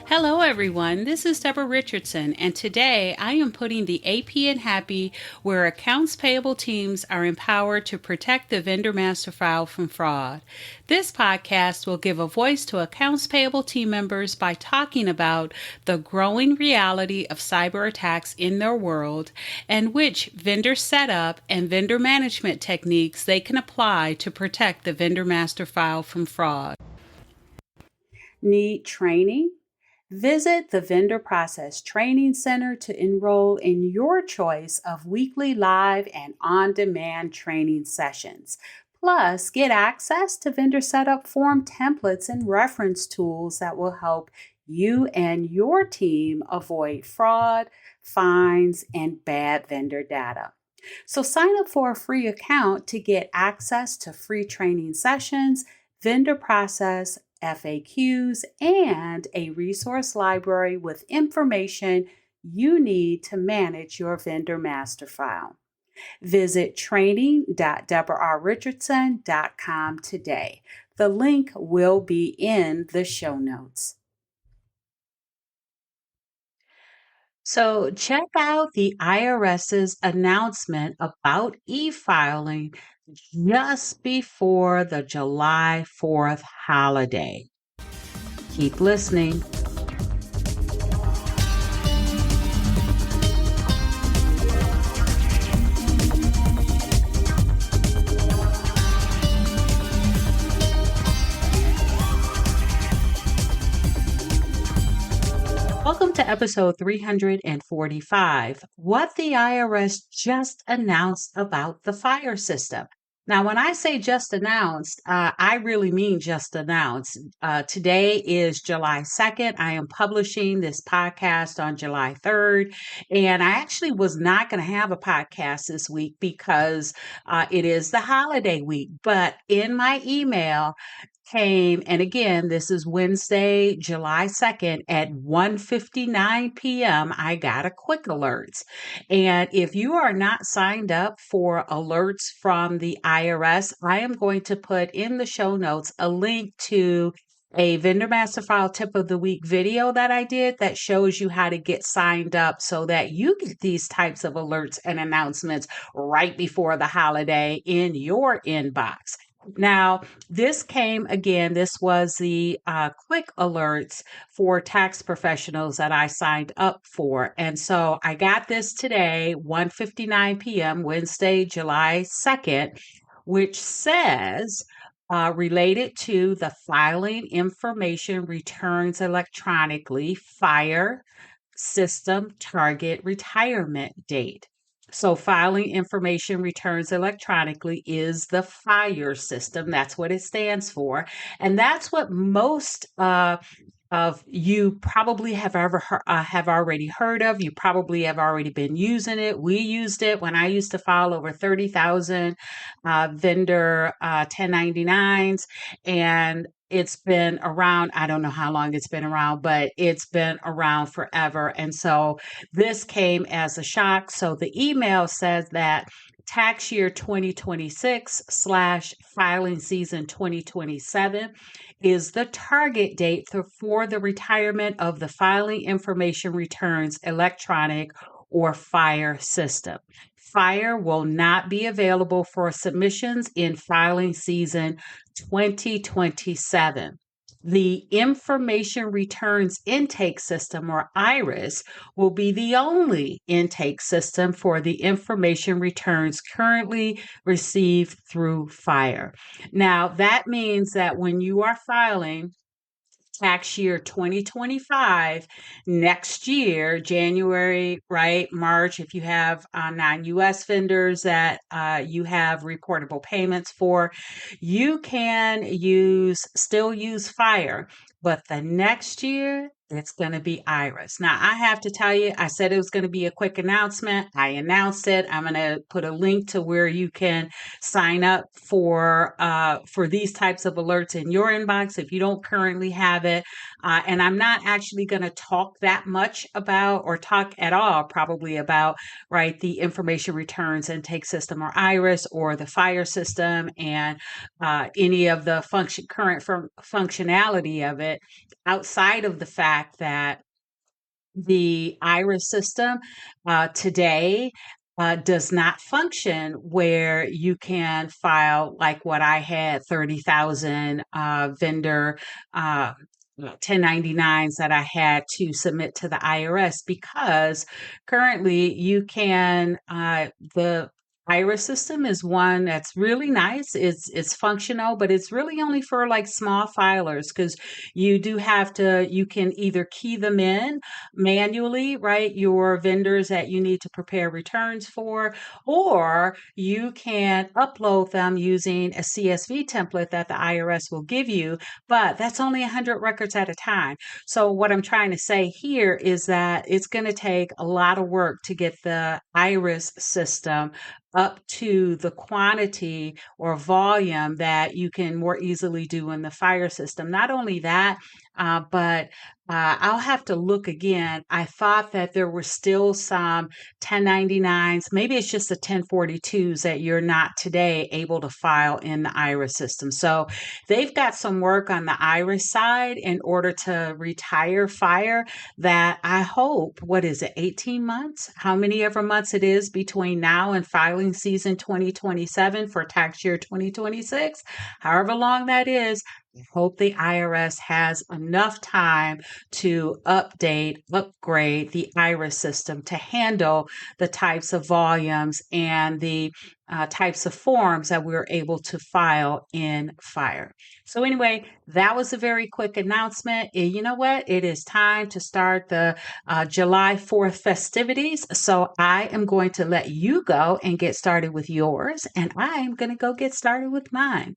Hello everyone, this is Debra Richardson, and today I am putting the AP in Happy, where accounts payable teams are empowered to protect the vendor master file from fraud. This podcast will give a voice to accounts payable team members by talking about the growing reality of cyber attacks in their world and which vendor setup and vendor management techniques they can apply to protect the vendor master file from fraud. Need training? Visit the Vendor Process Training Center to enroll in your choice of weekly live and on-demand training sessions. Plus, get access to vendor setup form templates and reference tools that will help you and your team avoid fraud, fines, and bad vendor data. So sign up for a free account to get access to free training sessions, vendor process FAQs, and a resource library with information you need to manage your vendor master file. Visit training.debrarrichardson.com today. The link will be in the show notes. So check out the IRS's announcement about e-filing just before the July 4th holiday. Keep listening. Welcome to episode 345, what the IRS just announced about the fire system. Now, when I say just announced, I really mean just announced. Today is July 2nd. I am publishing this podcast on July 3rd, and I actually was not going to have a podcast this week because it is the holiday week. But in my email came, and again, this is Wednesday, July 2nd at 1:59 p.m. I got a quick alerts. And if you are not signed up for alerts from the IRS, I am going to put in the show notes a link to a vendor master file tip of the week video that I did that shows you how to get signed up so that you get these types of alerts and announcements right before the holiday in your inbox. Now, this came again, this was the quick alerts for tax professionals that I signed up for. And so I got this today, 1:59 p.m., Wednesday, July 2nd, which says, related to the filing information returns electronically, FIRE system target retirement date. So filing information returns electronically is the FIRE system. That's what it stands for. And that's what most of you probably have already heard of. You probably have already been using it. We used it when I used to file over 30,000 vendor 1099s, and it's been around. I don't know how long it's been around, but it's been around forever. And so this came as a shock. So the email says that tax year 2026 / filing season 2027 is the target date for the retirement of the filing information returns electronic or FIRE system. FIRE will not be available for submissions in filing season 2027. The Information Returns Intake System, or IRS, will be the only intake system for the information returns currently received through FIRE. Now, that means that when you are filing tax year 2025 next year, January, right, March, if you have non-US vendors that you have reportable payments for, you can still use FIRE. But the next year, It's going to be IRS. Now, I have to tell you, I said it was going to be a quick announcement. I announced it. I'm going to put a link to where you can sign up for these types of alerts in your inbox if you don't currently have it. And I'm not actually going to talk that much about or talk at all probably about right the information returns intake system or IRS or the fire system and any of the current functionality of it outside of the fact that the IRS system today does not function where you can file like what I had 30,000 vendor 1099s that I had to submit to the IRS because currently you can the IRS system is one that's really nice. It's functional, but it's really only for like small filers because you can either key them in manually, right? Your vendors that you need to prepare returns for, or you can upload them using a CSV template that the IRS will give you, but that's only 100 records at a time. So what I'm trying to say here is that it's going to take a lot of work to get the IRS system up to the quantity or volume that you can more easily do in the fire system. Not only that, but I'll have to look again. I thought that there were still some 1099s. Maybe it's just the 1042s that you're not today able to file in the IRS system. So they've got some work on the IRS side in order to retire fire that I hope, what is it, 18 months? How many ever months it is between now and filing season 2027 for tax year 2026, however long that is, I hope the IRS has enough time to upgrade the IRS system to handle the types of volumes and the types of forms that we're able to file in fire. So anyway, that was a very quick announcement. You know what? It is time to start the July 4th festivities. So I am going to let you go and get started with yours, and I am going to go get started with mine.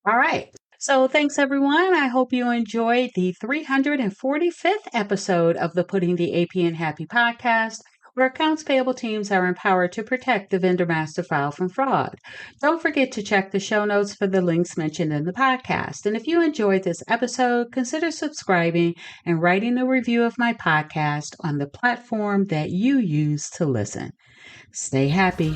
All right. So thanks, everyone. I hope you enjoyed the 345th episode of the Putting the AP in Happy podcast, where accounts payable teams are empowered to protect the vendor master file from fraud. Don't forget to check the show notes for the links mentioned in the podcast. And if you enjoyed this episode, consider subscribing and writing a review of my podcast on the platform that you use to listen. Stay happy.